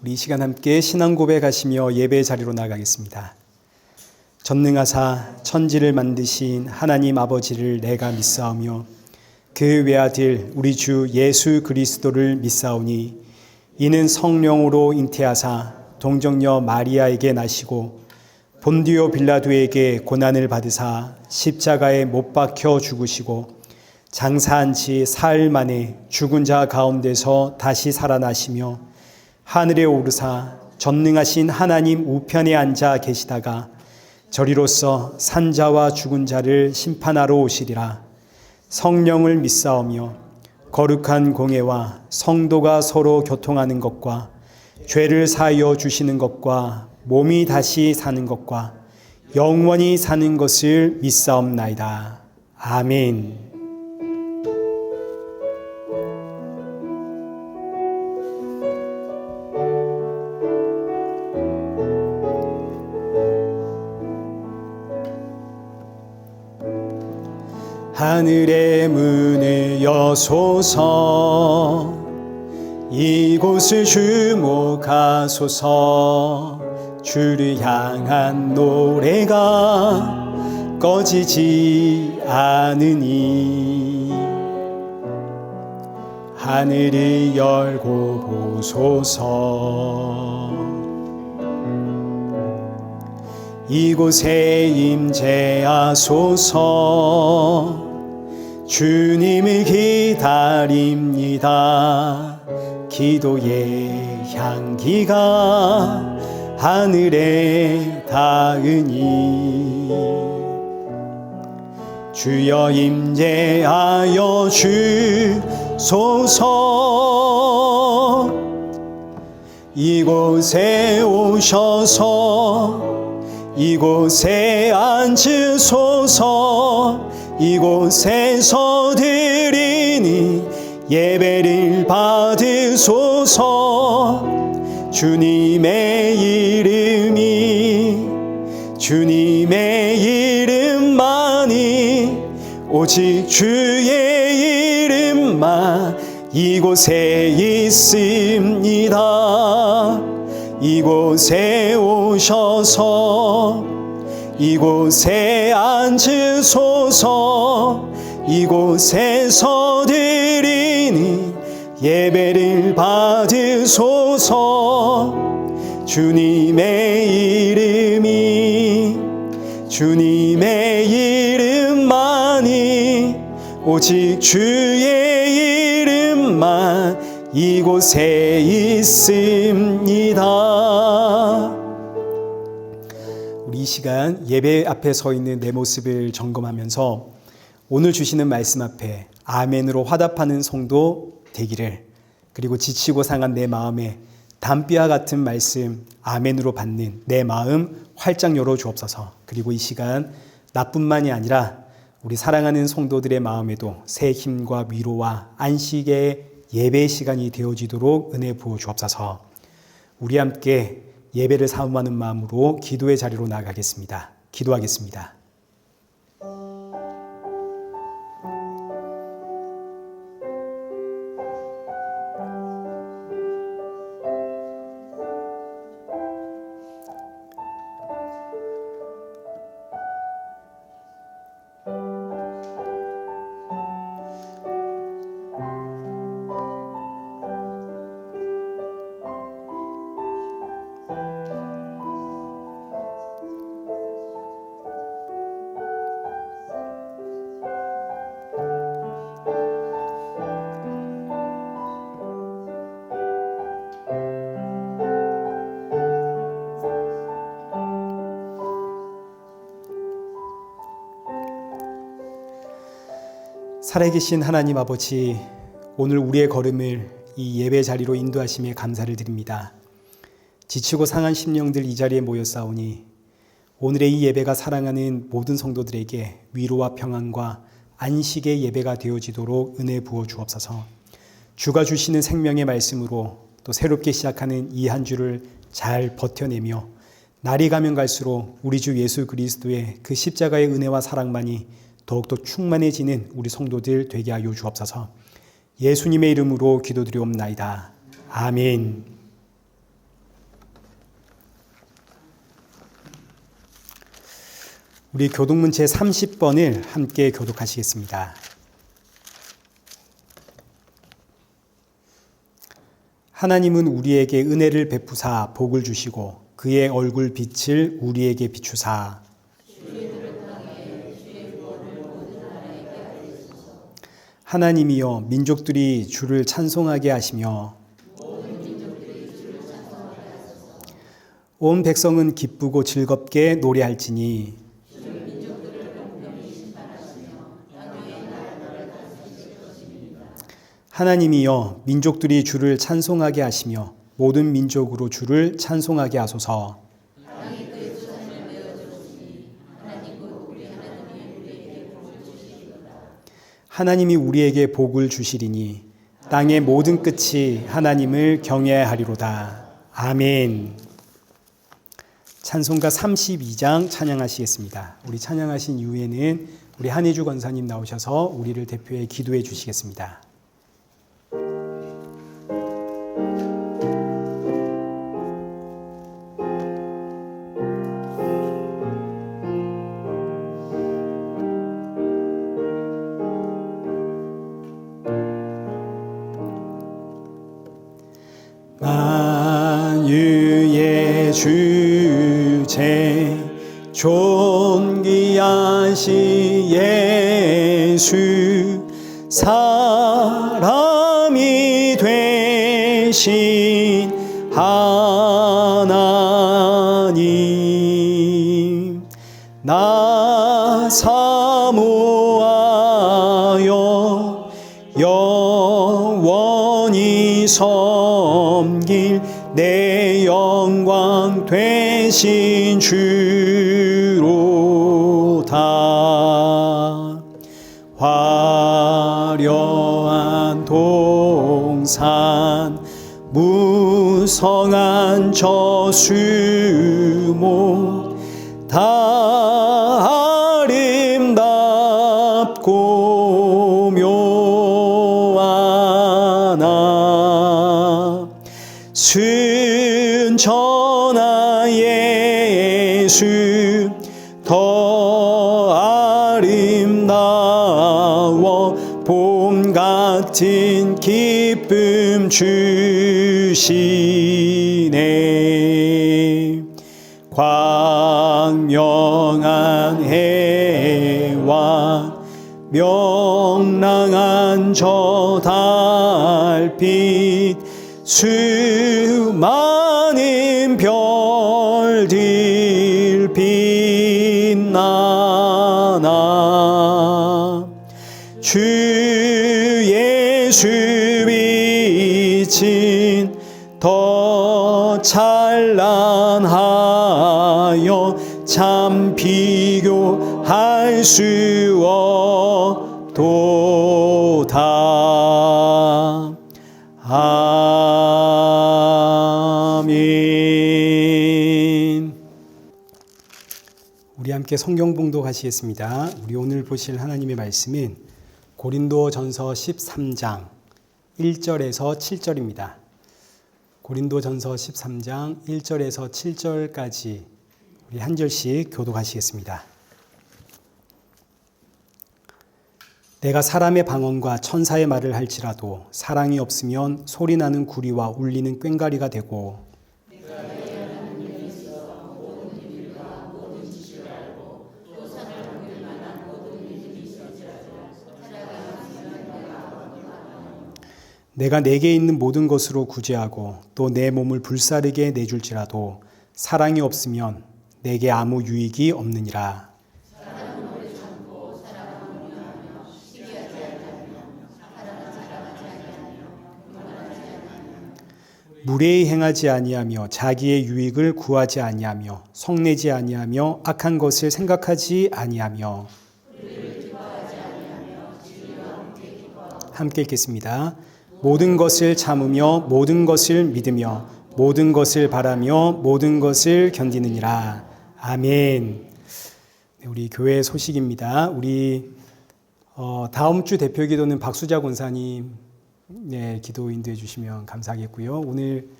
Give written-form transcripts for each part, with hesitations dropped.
우리 이 시간 함께 신앙 고백하시며 예배의 자리로 나가겠습니다. 전능하사 천지를 만드신 하나님 아버지를 내가 믿사오며 그 외아들 우리 주 예수 그리스도를 믿사오니 이는 성령으로 잉태하사 동정녀 마리아에게 나시고 본디오 빌라도에게 고난을 받으사 십자가에 못 박혀 죽으시고 장사한 지 사흘 만에 죽은 자 가운데서 다시 살아나시며 하늘에 오르사 전능하신 하나님 우편에 앉아 계시다가 저리로서 산자와 죽은 자를 심판하러 오시리라. 성령을 믿사오며 거룩한 공회와 성도가 서로 교통하는 것과 죄를 사하여 주시는 것과 몸이 다시 사는 것과 영원히 사는 것을 믿사옵나이다. 아멘. 하늘의 문을 여소서 이곳을 주목하소서 주를 향한 노래가 꺼지지 않으니 하늘을 열고 보소서 이곳에 임재하소서 주님을 기다립니다. 기도의 향기가 하늘에 닿으니 주여 임재하여 주소서 이곳에 오셔서 이곳에 앉으소서 이곳에서 드리니 예배를 받으소서 주님의 이름만이 오직 주의 이름만 이곳에 있습니다. 이곳에 오셔서 이곳에 앉으소서 이곳에서 드리니 예배를 받으소서 주님의 이름만이 오직 주의 이름만 이곳에 있습니다. 우리 이 시간 예배 앞에 서 있는 내 모습을 점검하면서 오늘 주시는 말씀 앞에 아멘으로 화답하는 성도 되기를, 그리고 지치고 상한 내 마음에 담비와 같은 말씀 아멘으로 받는 내 마음 활짝 열어 주옵소서. 그리고 이 시간 나뿐만이 아니라 우리 사랑하는 성도들의 마음에도 새 힘과 위로와 안식의 예배의 시간이 되어지도록 은혜 부어 주옵소서. 우리 함께 예배를 사모하는 마음으로 기도의 자리로 나아가겠습니다. 기도하겠습니다. 살아계신 하나님 아버지, 오늘 우리의 걸음을 이 예배 자리로 인도하심에 감사를 드립니다. 지치고 상한 심령들 이 자리에 모였사오니 오늘의 이 예배가 사랑하는 모든 성도들에게 위로와 평안과 안식의 예배가 되어지도록 은혜 부어 주옵소서. 주가 주시는 생명의 말씀으로 또 새롭게 시작하는 이 한 주를 잘 버텨내며 날이 가면 갈수록 우리 주 예수 그리스도의 그 십자가의 은혜와 사랑만이 더욱더 충만해지는 우리 성도들 되게 하여 주옵소서. 예수님의 이름으로 기도드리옵나이다. 아멘. 우리 교독문 제 30번을 함께 교독하시겠습니다. 하나님은 우리에게 은혜를 베푸사 복을 주시고 그의 얼굴 빛을 우리에게 비추사 하나님이여 민족들이 주를 찬송하게 하시며 온 백성은 기쁘고 즐겁게 노래할지니 하나님이여 민족들이 주를 찬송하게 하시며 모든 민족으로 주를 찬송하게 하소서. 하나님이 우리에게 복을 주시리니 땅의 모든 끝이 하나님을 경외하리로다. 아멘. 찬송가 32장 찬양하시겠습니다. 우리 찬양하신 이후에는 우리 한혜주 권사님 나오셔서 우리를 대표해 기도해 주시겠습니다. 만유의 주제 존귀하신 예수 사람이 되신 하나님 나 사모하여 영원히 섬길 내 영광 되신 주로다. 화려한 동산 무성한 저수목 다 아름답고 묘하나 순전한 예수 더 아름다워 봄 같은 기쁨 주시네. 광명한 해와 명랑한 저 달빛 수많은 별들 빛나나 주 예수 빛은 더 찬란하여 참 비교할 수 없도다. 아멘. 우리 함께 성경 봉독하시겠습니다. 우리 오늘 보실 하나님의 말씀은 고린도전서 13장 1절에서 7절입니다. 고린도전서 13장 1절에서 7절까지 우리 한 절씩 교독하시겠습니다. 내가 사람의 방언과 천사의 말을 할지라도 사랑이 없으면 소리나는 구리와 울리는 꽹과리가 되고 내가 내게 있는 모든 것으로 구제하고 또 내 몸을 불사르게 내줄지라도 사랑이 없으면 내게 아무 유익이 없느니라. 무례히 행하지 아니하며 자기의 유익을 구하지 아니하며 성내지 아니하며 악한 것을 생각하지 아니하며 함께 읽겠습니다. 모든 것을 참으며 모든 것을 믿으며 모든 것을 바라며 모든 것을 견디느니라. 아멘. 네, 우리 교회 소식입니다. 우리 다음 주 대표 기도는 박수자 권사님 기도 인도해 주시면 감사하겠고요. 오늘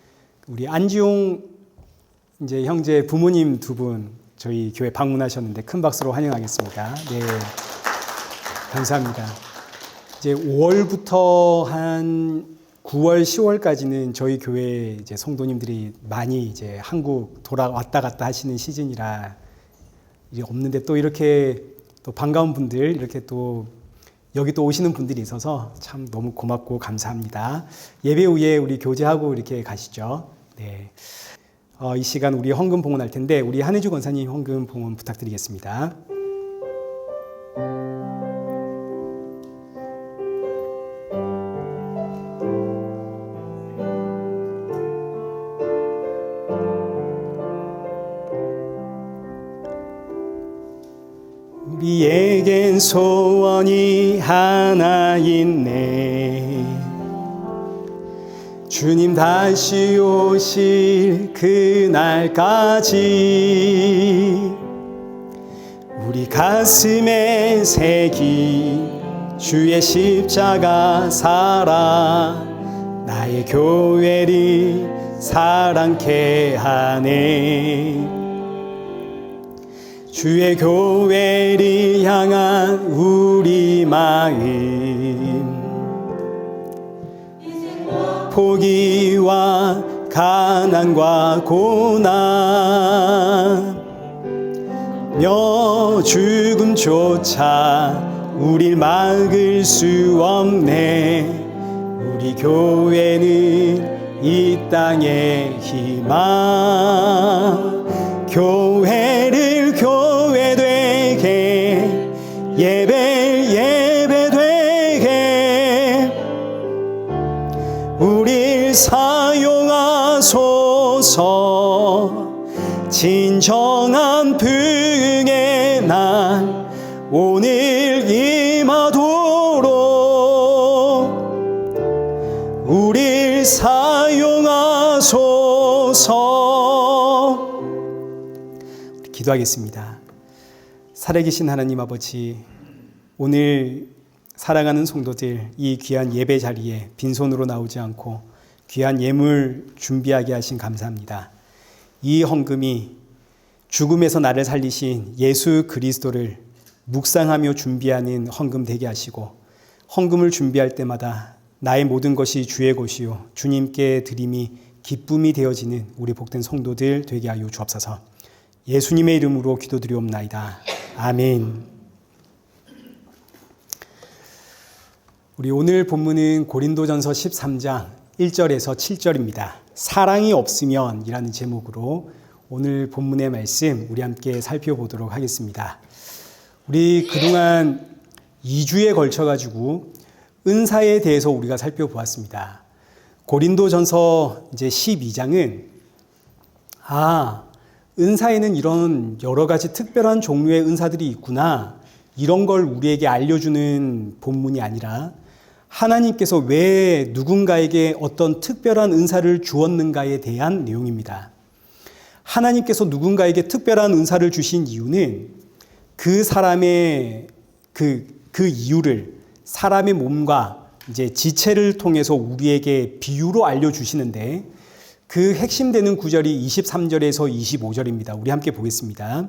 우리 안지용 이제 형제 부모님 두 분 저희 교회 방문하셨는데 큰 박수로 환영하겠습니다. 네, 감사합니다. 이제 5월부터 한 9월, 10월까지는 저희 교회 이제 성도님들이 많이 이제 한국 돌아왔다 갔다 하시는 시즌이라 일이 없는데 또 이렇게 또 반가운 분들 이렇게 또 여기 또 오시는 분들이 있어서 참 너무 고맙고 감사합니다. 예배 후에 우리 교제하고 이렇게 가시죠. 네. 이 시간 우리 헌금 봉헌할 텐데 우리 한혜주 권사님 헌금 봉헌 부탁드리겠습니다. 우리에겐 소원이 하나 있네. 주님 다시 오실 그날까지 우리 가슴에 새긴 주의 십자가 사랑 나의 교회를 사랑케 하네. 주의 교회를 향한 우리 마음 포기와 가난과 고난며 죽음조차 우릴 막을 수 없네. 우리 교회는 이 땅의 희망 교회를 교회 되게 예배 되게 우릴 사용하소서. 진정한 부흥의 날 오늘 임하도록 우릴 사용하소서. 기도하겠습니다. 살아계신 하나님 아버지, 오늘 사랑하는 성도들 이 귀한 예배 자리에 빈손으로 나오지 않고 귀한 예물 준비하게 하신 감사합니다. 이 헌금이 죽음에서 나를 살리신 예수 그리스도를 묵상하며 준비하는 헌금 되게 하시고 헌금을 준비할 때마다 나의 모든 것이 주의 것이요 주님께 드림이 기쁨이 되어지는 우리 복된 성도들 되게 하여 주옵소서. 예수님의 이름으로 기도드리옵나이다. 아멘. 우리 오늘 본문은 고린도전서 13장 1절에서 7절입니다. 사랑이 없으면 이라는 제목으로 오늘 본문의 말씀 우리 함께 살펴보도록 하겠습니다. 우리 그동안 2주에 걸쳐가지고 은사에 대해서 우리가 살펴보았습니다. 고린도전서 이제 12장은 은사에는 이런 여러 가지 특별한 종류의 은사들이 있구나, 이런 걸 우리에게 알려주는 본문이 아니라 하나님께서 왜 누군가에게 어떤 특별한 은사를 주었는가에 대한 내용입니다. 하나님께서 누군가에게 특별한 은사를 주신 이유는 그 사람의 그 이유를 사람의 몸과 이제 지체를 통해서 우리에게 비유로 알려주시는데 그 핵심되는 구절이 23절에서 25절입니다. 우리 함께 보겠습니다.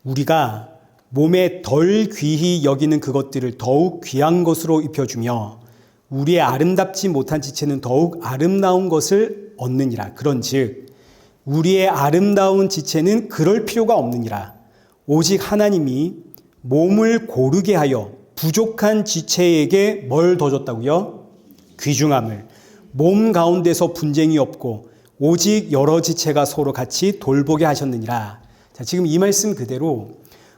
우리가 몸에 덜 귀히 여기는 그것들을 더욱 귀한 것으로 입혀주며 우리의 아름답지 못한 지체는 더욱 아름다운 것을 얻느니라. 그런즉 우리의 아름다운 지체는 그럴 필요가 없느니라. 오직 하나님이 몸을 고르게 하여 부족한 지체에게 뭘 더 줬다고요? 귀중함을. 몸 가운데서 분쟁이 없고 오직 여러 지체가 서로 같이 돌보게 하셨느니라. 자, 지금 이 말씀 그대로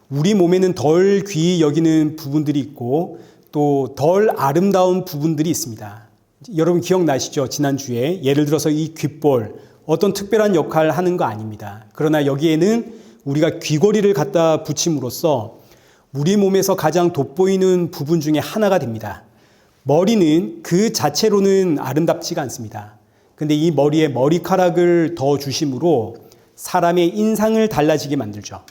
우리 몸에는 덜 귀히 여기는 부분들이 있고 또 덜 아름다운 부분들이 있습니다. 여러분 기억나시죠? 지난주에 예를 들어서 이 귓볼 어떤 특별한 역할을 하는 거 아닙니다. 그러나 여기에는 우리가 귀걸이를 갖다 붙임으로써 우리 몸에서 가장 돋보이는 부분 중에 하나가 됩니다. 머리는 그 자체로는 아름답지가 않습니다. 근데 이 머리에 머리카락을 더 주심으로 사람의 인상을 달라지게 만들죠.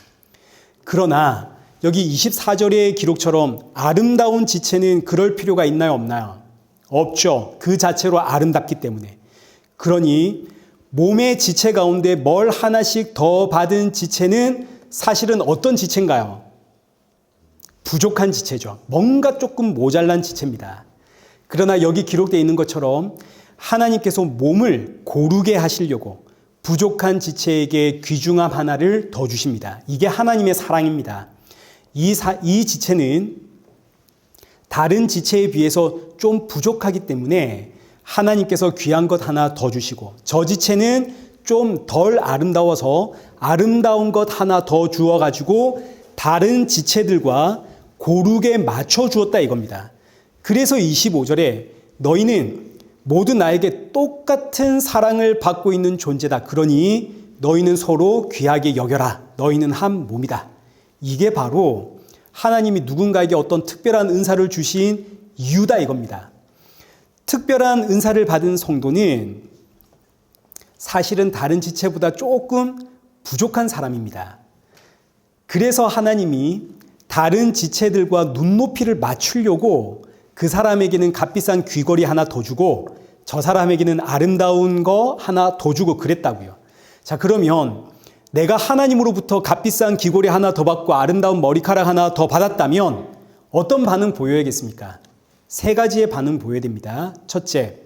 그러나 여기 24절의 기록처럼 아름다운 지체는 그럴 필요가 있나요, 없나요? 없죠. 그 자체로 아름답기 때문에. 그러니 몸의 지체 가운데 뭘 하나씩 더 받은 지체는 사실은 어떤 지체인가요? 부족한 지체죠. 뭔가 조금 모자란 지체입니다. 그러나 여기 기록되어 있는 것처럼 하나님께서 몸을 고르게 하시려고 부족한 지체에게 귀중함 하나를 더 주십니다. 이게 하나님의 사랑입니다. 이 지체는 다른 지체에 비해서 좀 부족하기 때문에 하나님께서 귀한 것 하나 더 주시고, 저 지체는 좀 덜 아름다워서 아름다운 것 하나 더 주어가지고 다른 지체들과 고르게 맞춰 주었다 이겁니다. 그래서 25절에 너희는 모두 나에게 똑같은 사랑을 받고 있는 존재다. 그러니 너희는 서로 귀하게 여겨라. 너희는 한 몸이다. 이게 바로 하나님이 누군가에게 어떤 특별한 은사를 주신 이유다 이겁니다. 특별한 은사를 받은 성도는 사실은 다른 지체보다 조금 부족한 사람입니다. 그래서 하나님이 다른 지체들과 눈높이를 맞추려고 그 사람에게는 값비싼 귀걸이 하나 더 주고 저 사람에게는 아름다운 거 하나 더 주고 그랬다고요. 자, 그러면 내가 하나님으로부터 값비싼 귀걸이 하나 더 받고 아름다운 머리카락 하나 더 받았다면 어떤 반응 보여야겠습니까? 세 가지의 반응 보여야 됩니다. 첫째,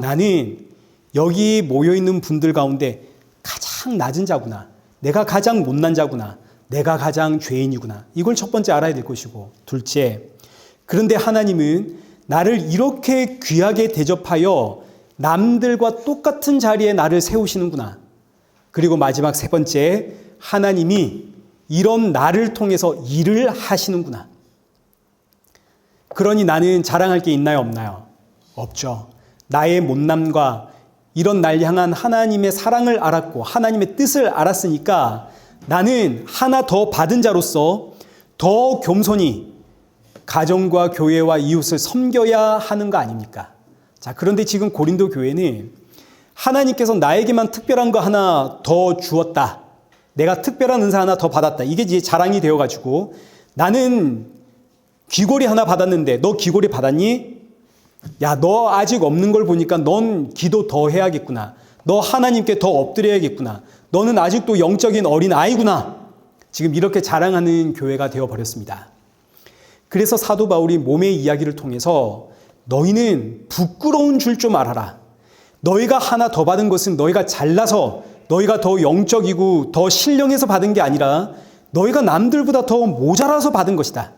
나는 여기 모여있는 분들 가운데 가장 낮은 자구나. 내가 가장 못난 자구나. 내가 가장 죄인이구나. 이걸 첫 번째 알아야 될 것이고, 둘째, 그런데 하나님은 나를 이렇게 귀하게 대접하여 남들과 똑같은 자리에 나를 세우시는구나. 그리고 마지막 세 번째, 하나님이 이런 나를 통해서 일을 하시는구나. 그러니 나는 자랑할 게 있나요, 없나요? 없죠. 나의 못남과 이런 날 향한 하나님의 사랑을 알았고 하나님의 뜻을 알았으니까 나는 하나 더 받은 자로서 더 겸손히 가정과 교회와 이웃을 섬겨야 하는 거 아닙니까? 자, 그런데 지금 고린도 교회는 하나님께서 나에게만 특별한 거 하나 더 주었다. 내가 특별한 은사 하나 더 받았다. 이게 이제 자랑이 되어가지고 나는 귀걸이 하나 받았는데 너 귀걸이 받았니? 야, 너 아직 없는 걸 보니까 넌 기도 더 해야겠구나. 너 하나님께 더 엎드려야겠구나. 너는 아직도 영적인 어린 아이구나. 지금 이렇게 자랑하는 교회가 되어버렸습니다. 그래서 사도 바울이 몸의 이야기를 통해서 너희는 부끄러운 줄 좀 알아라. 너희가 하나 더 받은 것은 너희가 잘나서 너희가 더 영적이고 더 신령해서 받은 게 아니라 너희가 남들보다 더 모자라서 받은 것이다.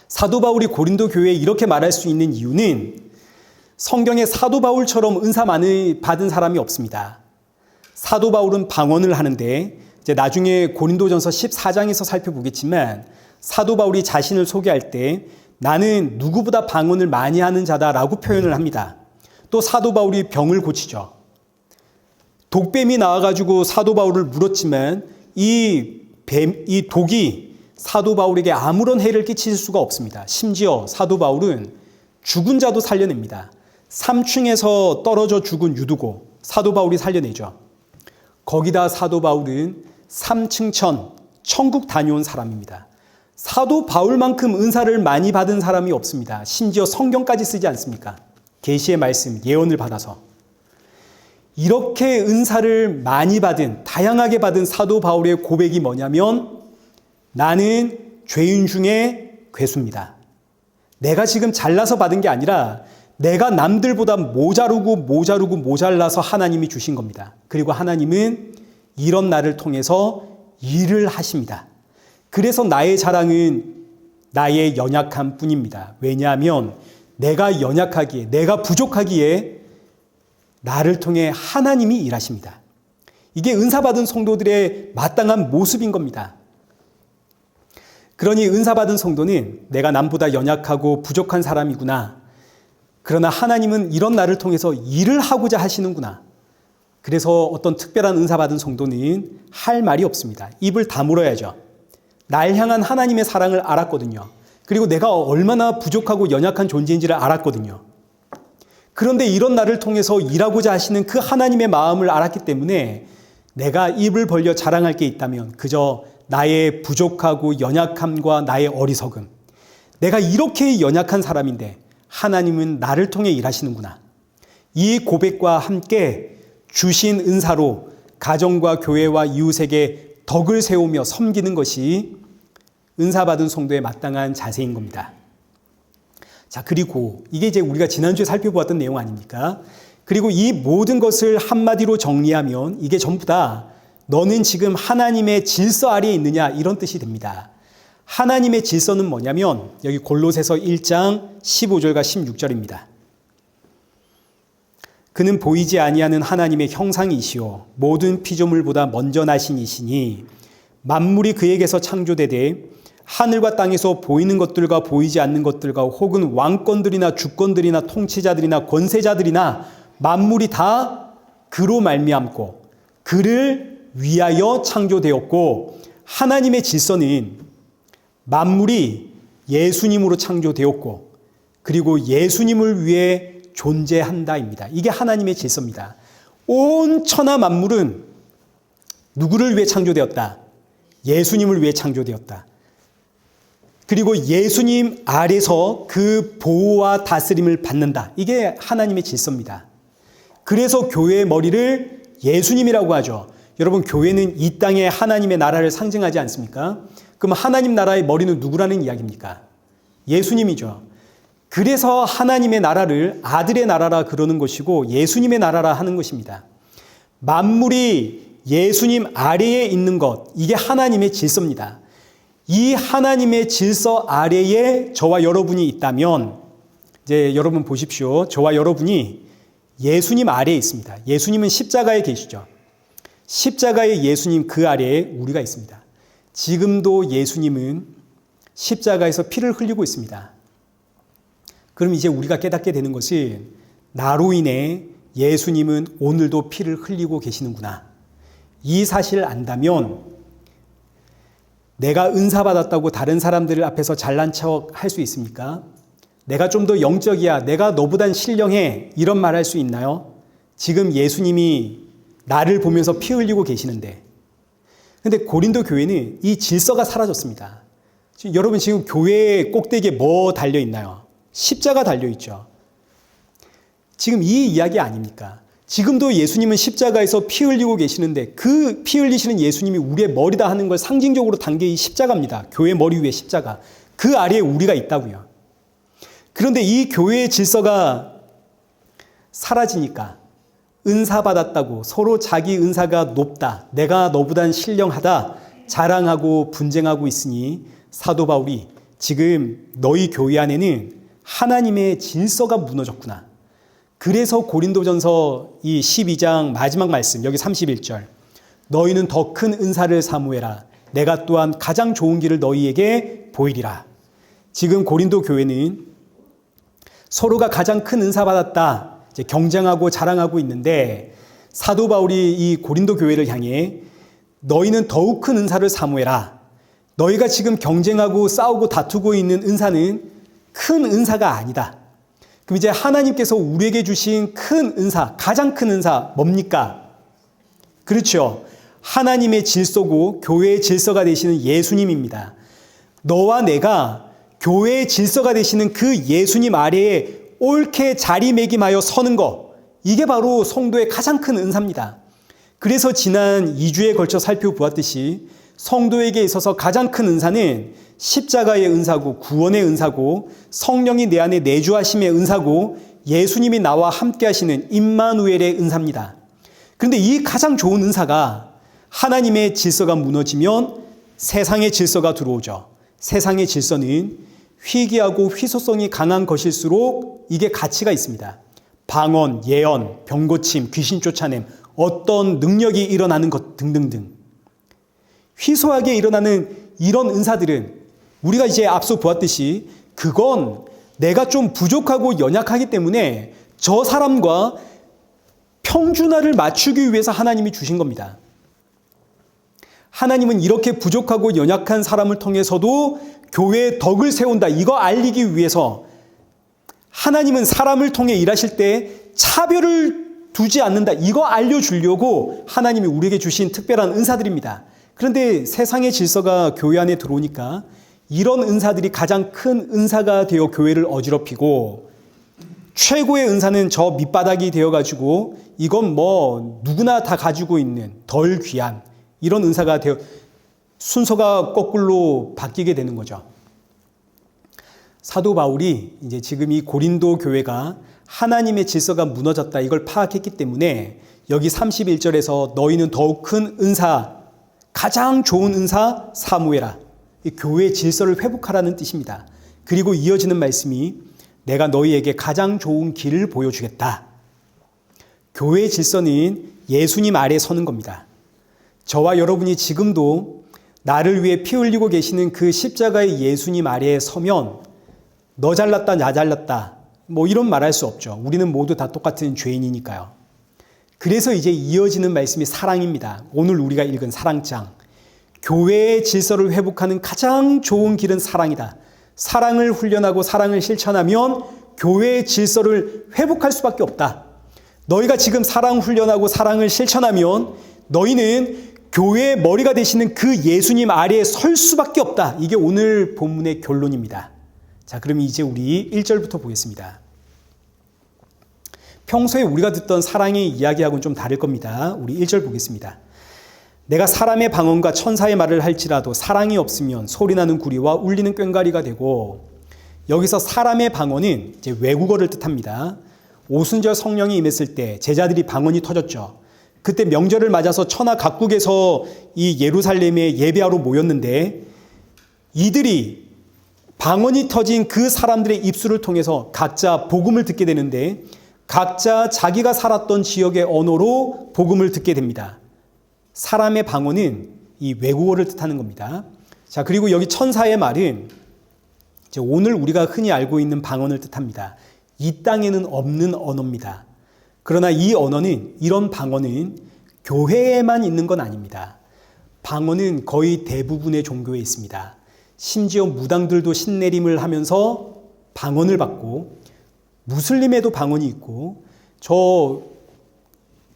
사도 바울이 고린도 교회에 이렇게 말할 수 있는 이유는 성경에 사도 바울처럼 은사 많이 받은 사람이 없습니다. 사도 바울은 방언을 하는데 이제 나중에 고린도전서 14장에서 살펴보겠지만 사도 바울이 자신을 소개할 때 나는 누구보다 방언을 많이 하는 자다라고 표현을 합니다. 또 사도 바울이 병을 고치죠. 독뱀이 나와가지고 사도 바울을 물었지만 이 독이 사도 바울에게 아무런 해를 끼칠 수가 없습니다. 심지어 사도 바울은 죽은 자도 살려냅니다. 3층에서 떨어져 죽은 유두고 사도 바울이 살려내죠. 거기다 사도 바울은 3층천 천국 다녀온 사람입니다. 사도 바울만큼 은사를 많이 받은 사람이 없습니다. 심지어 성경까지 쓰지 않습니까? 계시의 말씀, 예언을 받아서. 이렇게 은사를 많이 받은, 다양하게 받은 사도 바울의 고백이 뭐냐면 나는 죄인 중에 괴수입니다. 내가 지금 잘나서 받은 게 아니라 내가 남들보다 모자라서 하나님이 주신 겁니다. 그리고 하나님은 이런 나를 통해서 일을 하십니다. 그래서 나의 자랑은 나의 연약함 뿐입니다. 왜냐하면 내가 연약하기에, 내가 부족하기에 나를 통해 하나님이 일하십니다. 이게 은사받은 성도들의 마땅한 모습인 겁니다. 그러니 은사받은 성도는 내가 남보다 연약하고 부족한 사람이구나. 그러나 하나님은 이런 나를 통해서 일을 하고자 하시는구나. 그래서 어떤 특별한 은사받은 성도는 할 말이 없습니다. 입을 다물어야죠. 날 향한 하나님의 사랑을 알았거든요. 그리고 내가 얼마나 부족하고 연약한 존재인지를 알았거든요. 그런데 이런 나를 통해서 일하고자 하시는 그 하나님의 마음을 알았기 때문에 내가 입을 벌려 자랑할 게 있다면 그저 나의 부족하고 연약함과 나의 어리석음. 내가 이렇게 연약한 사람인데 하나님은 나를 통해 일하시는구나. 이 고백과 함께 주신 은사로 가정과 교회와 이웃에게 덕을 세우며 섬기는 것이 은사받은 성도의 마땅한 자세인 겁니다. 자, 그리고 이게 이제 우리가 지난주에 살펴보았던 내용 아닙니까? 그리고 이 모든 것을 한마디로 정리하면 이게 전부 다 너는 지금 하나님의 질서 아래에 있느냐 이런 뜻이 됩니다. 하나님의 질서는 뭐냐면 여기 골로새서 1장 15절과 16절입니다. 그는 보이지 아니하는 하나님의 형상이시요 모든 피조물보다 먼저 나신 이시니 만물이 그에게서 창조되되 하늘과 땅에서 보이는 것들과 보이지 않는 것들과 혹은 왕권들이나 주권들이나 통치자들이나 권세자들이나 만물이 다 그로 말미암고 그를 위하여 창조되었고 하나님의 질서는 만물이 예수님으로 창조되었고 그리고 예수님을 위해 존재한다입니다. 이게 하나님의 질서입니다. 온 천하 만물은 누구를 위해 창조되었다? 예수님을 위해 창조되었다. 그리고 예수님 아래서 그 보호와 다스림을 받는다. 이게 하나님의 질서입니다. 그래서 교회의 머리를 예수님이라고 하죠. 여러분, 교회는 이 땅에 하나님의 나라를 상징하지 않습니까? 그럼 하나님 나라의 머리는 누구라는 이야기입니까? 예수님이죠. 그래서 하나님의 나라를 아들의 나라라 그러는 것이고 예수님의 나라라 하는 것입니다. 만물이 예수님 아래에 있는 것, 이게 하나님의 질서입니다. 이 하나님의 질서 아래에 저와 여러분이 있다면 이제 여러분 보십시오. 저와 여러분이 예수님 아래에 있습니다. 예수님은 십자가에 계시죠. 십자가의 예수님 그 아래에 우리가 있습니다. 지금도 예수님은 십자가에서 피를 흘리고 있습니다. 그럼 이제 우리가 깨닫게 되는 것은 나로 인해 예수님은 오늘도 피를 흘리고 계시는구나. 이 사실을 안다면 내가 은사 받았다고 다른 사람들 앞에서 잘난 척 할 수 있습니까? 내가 좀 더 영적이야. 내가 너보단 신령해. 이런 말 할 수 있나요? 지금 예수님이 나를 보면서 피 흘리고 계시는데. 근데 고린도 교회는 이 질서가 사라졌습니다. 여러분 지금 교회 꼭대기에 뭐 달려 있나요? 십자가 달려 있죠. 지금 이 이야기 아닙니까? 지금도 예수님은 십자가에서 피 흘리고 계시는데 그 피 흘리시는 예수님이 우리의 머리다 하는 걸 상징적으로 단 게 이 십자가입니다. 교회 머리 위에 십자가. 그 아래에 우리가 있다고요. 그런데 이 교회의 질서가 사라지니까 은사 받았다고 서로 자기 은사가 높다. 내가 너보단 신령하다. 자랑하고 분쟁하고 있으니 사도 바울이 지금 너희 교회 안에는 하나님의 질서가 무너졌구나. 그래서 고린도전서 이 12장 마지막 말씀 여기 31절 너희는 더 큰 은사를 사모해라. 내가 또한 가장 좋은 길을 너희에게 보이리라. 지금 고린도 교회는 서로가 가장 큰 은사 받았다. 이제 경쟁하고 자랑하고 있는데 사도 바울이 이 고린도 교회를 향해 너희는 더욱 큰 은사를 사모해라. 너희가 지금 경쟁하고 싸우고 다투고 있는 은사는 큰 은사가 아니다. 그럼 이제 하나님께서 우리에게 주신 큰 은사, 가장 큰 은사 뭡니까? 그렇죠. 하나님의 질서고 교회의 질서가 되시는 예수님입니다. 너와 내가 교회의 질서가 되시는 그 예수님 아래에 옳게 자리매김하여 서는 것, 이게 바로 성도의 가장 큰 은사입니다. 그래서 지난 2주에 걸쳐 살펴보았듯이 성도에게 있어서 가장 큰 은사는 십자가의 은사고 구원의 은사고 성령이 내 안에 내주하심의 은사고 예수님이 나와 함께 하시는 임마누엘의 은사입니다. 그런데 이 가장 좋은 은사가 하나님의 질서가 무너지면 세상의 질서가 들어오죠. 세상의 질서는 희귀하고 희소성이 강한 것일수록 이게 가치가 있습니다. 방언, 예언, 병고침, 귀신 쫓아냄, 어떤 능력이 일어나는 것 등등등. 희소하게 일어나는 이런 은사들은 우리가 이제 앞서 보았듯이 그건 내가 좀 부족하고 연약하기 때문에 저 사람과 평준화를 맞추기 위해서 하나님이 주신 겁니다. 하나님은 이렇게 부족하고 연약한 사람을 통해서도 교회의 덕을 세운다. 이거 알리기 위해서 하나님은 사람을 통해 일하실 때 차별을 두지 않는다. 이거 알려주려고 하나님이 우리에게 주신 특별한 은사들입니다. 그런데 세상의 질서가 교회 안에 들어오니까 이런 은사들이 가장 큰 은사가 되어 교회를 어지럽히고 최고의 은사는 저 밑바닥이 되어가지고 이건 뭐 누구나 다 가지고 있는 덜 귀한 이런 은사가 되어 순서가 거꾸로 바뀌게 되는 거죠. 사도 바울이 이제 지금 이 고린도 교회가 하나님의 질서가 무너졌다 이걸 파악했기 때문에 여기 31절에서 너희는 더욱 큰 은사, 가장 좋은 은사 사모해라. 이 교회의 질서를 회복하라는 뜻입니다. 그리고 이어지는 말씀이 내가 너희에게 가장 좋은 길을 보여주겠다. 교회의 질서는 예수님 아래 서는 겁니다. 저와 여러분이 지금도 나를 위해 피 흘리고 계시는 그 십자가의 예수님 아래에 서면 너 잘났다 나 잘났다 뭐 이런 말할 수 없죠. 우리는 모두 다 똑같은 죄인이니까요. 그래서 이제 이어지는 말씀이 사랑입니다. 오늘 우리가 읽은 사랑장. 교회의 질서를 회복하는 가장 좋은 길은 사랑이다. 사랑을 훈련하고 사랑을 실천하면 교회의 질서를 회복할 수밖에 없다. 너희가 지금 사랑 훈련하고 사랑을 실천하면 너희는 교회의 머리가 되시는 그 예수님 아래에 설 수밖에 없다. 이게 오늘 본문의 결론입니다. 자, 그럼 이제 우리 1절부터 보겠습니다. 평소에 우리가 듣던 사랑의 이야기하고는 좀 다를 겁니다. 우리 1절 보겠습니다. 내가 사람의 방언과 천사의 말을 할지라도 사랑이 없으면 소리나는 구리와 울리는 꽹과리가 되고, 여기서 사람의 방언은 이제 외국어를 뜻합니다. 오순절 성령이 임했을 때 제자들이 방언이 터졌죠. 그때 명절을 맞아서 천하 각국에서 이 예루살렘에 예배하러 모였는데 이들이 방언이 터진 그 사람들의 입술을 통해서 각자 복음을 듣게 되는데 각자 자기가 살았던 지역의 언어로 복음을 듣게 됩니다. 사람의 방언은 이 외국어를 뜻하는 겁니다. 자, 그리고 여기 천사의 말은 이제 오늘 우리가 흔히 알고 있는 방언을 뜻합니다. 이 땅에는 없는 언어입니다. 그러나 이 언어는, 이런 방언은 교회에만 있는 건 아닙니다. 방언은 거의 대부분의 종교에 있습니다. 심지어 무당들도 신내림을 하면서 방언을 받고, 무슬림에도 방언이 있고, 저